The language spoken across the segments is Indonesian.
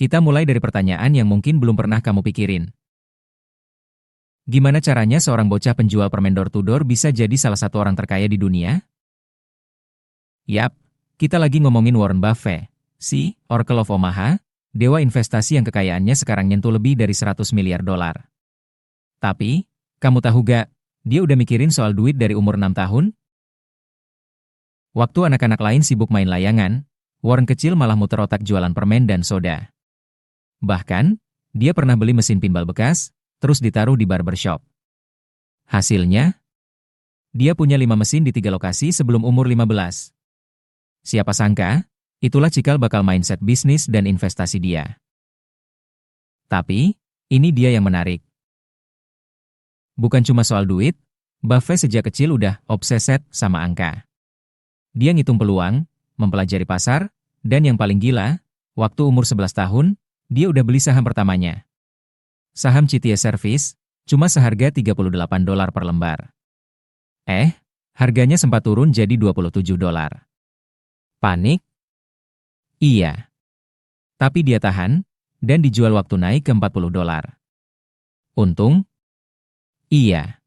Kita mulai dari pertanyaan yang mungkin belum pernah kamu pikirin. Gimana caranya seorang bocah penjual permen door-to-door bisa jadi salah satu orang terkaya di dunia? Yap, kita lagi ngomongin Warren Buffett, si Oracle of Omaha, dewa investasi yang kekayaannya sekarang nyentuh lebih dari 100 miliar dolar. Tapi, kamu tahu gak, dia udah mikirin soal duit dari umur 6 tahun? Waktu anak-anak lain sibuk main layangan, Warren kecil malah muter otak jualan permen dan soda. Bahkan, dia pernah beli mesin pinball bekas, terus ditaruh di barbershop. Hasilnya, dia punya 5 mesin di 3 lokasi sebelum umur 15. Siapa sangka, itulah cikal bakal mindset bisnis dan investasi dia. Tapi, ini dia yang menarik. Bukan cuma soal duit, Buffett sejak kecil udah obseset sama angka. Dia ngitung peluang, mempelajari pasar, dan yang paling gila, waktu umur 11 tahun, dia udah beli saham pertamanya. Saham CTA Service, cuma seharga $38 per lembar. Harganya sempat turun jadi $27. Panik? Iya. Tapi dia tahan, dan dijual waktu naik ke $40. Untung? Iya.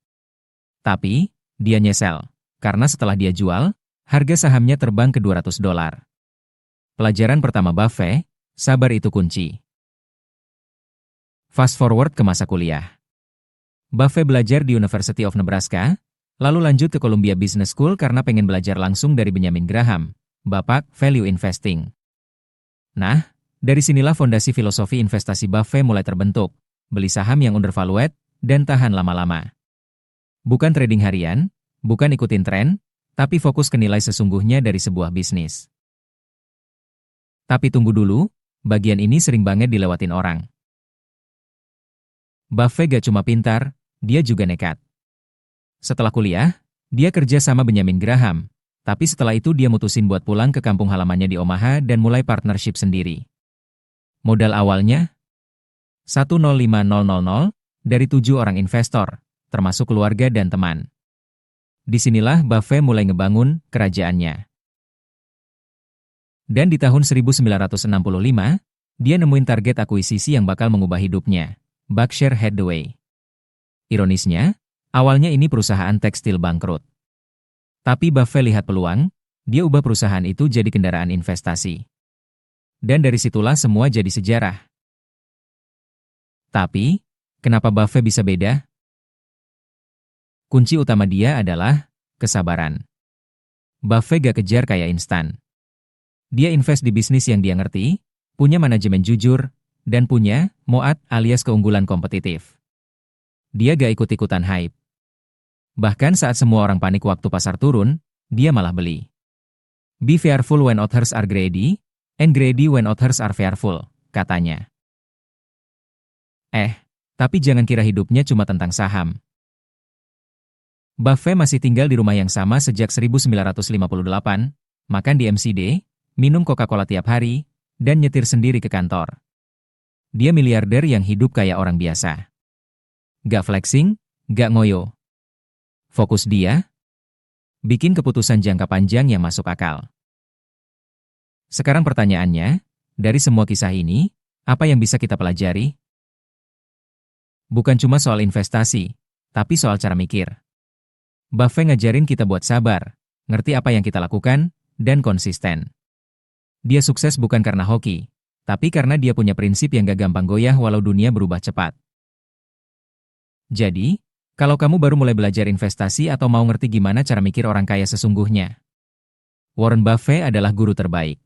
Tapi, dia nyesel, karena setelah dia jual, harga sahamnya terbang ke $200. Pelajaran pertama Buffett, sabar itu kunci. Fast forward ke masa kuliah. Buffett belajar di University of Nebraska, lalu lanjut ke Columbia Business School karena pengen belajar langsung dari Benjamin Graham, bapak value investing. Nah, dari sinilah fondasi filosofi investasi Buffett mulai terbentuk, beli saham yang undervalued, dan tahan lama-lama. Bukan trading harian, bukan ikutin tren, tapi fokus ke nilai sesungguhnya dari sebuah bisnis. Tapi tunggu dulu, bagian ini sering banget dilewatin orang. Buffett gak cuma pintar, dia juga nekat. Setelah kuliah, dia kerja sama Benjamin Graham, tapi setelah itu dia mutusin buat pulang ke kampung halamannya di Omaha dan mulai partnership sendiri. Modal awalnya? 105.000 dari 7 orang investor, termasuk keluarga dan teman. Disinilah Buffett mulai ngebangun kerajaannya. Dan di tahun 1965, dia nemuin target akuisisi yang bakal mengubah hidupnya, Berkshire Hathaway. Ironisnya, awalnya ini perusahaan tekstil bangkrut. Tapi Buffett lihat peluang, dia ubah perusahaan itu jadi kendaraan investasi. Dan dari situlah semua jadi sejarah. Tapi, kenapa Buffett bisa beda? Kunci utama dia adalah kesabaran. Buffett gak kejar kaya instan. Dia invest di bisnis yang dia ngerti, punya manajemen jujur, dan punya MOAT alias keunggulan kompetitif. Dia gak ikut-ikutan hype. Bahkan saat semua orang panik waktu pasar turun, dia malah beli. Be fearful when others are greedy, and greedy when others are fearful, katanya. Tapi jangan kira hidupnya cuma tentang saham. Buffett masih tinggal di rumah yang sama sejak 1958, makan di McD, minum Coca-Cola tiap hari, dan nyetir sendiri ke kantor. Dia miliarder yang hidup kayak orang biasa. Gak flexing, gak ngoyo. Fokus dia, bikin keputusan jangka panjang yang masuk akal. Sekarang pertanyaannya, dari semua kisah ini, apa yang bisa kita pelajari? Bukan cuma soal investasi, tapi soal cara mikir. Buffett ngajarin kita buat sabar, ngerti apa yang kita lakukan, dan konsisten. Dia sukses bukan karena hoki, tapi karena dia punya prinsip yang gak gampang goyah walau dunia berubah cepat. Jadi, kalau kamu baru mulai belajar investasi atau mau ngerti gimana cara mikir orang kaya sesungguhnya, Warren Buffett adalah guru terbaik.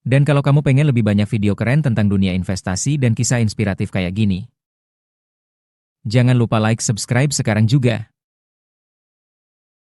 Dan kalau kamu pengen lebih banyak video keren tentang dunia investasi dan kisah inspiratif kayak gini, jangan lupa like, subscribe sekarang juga.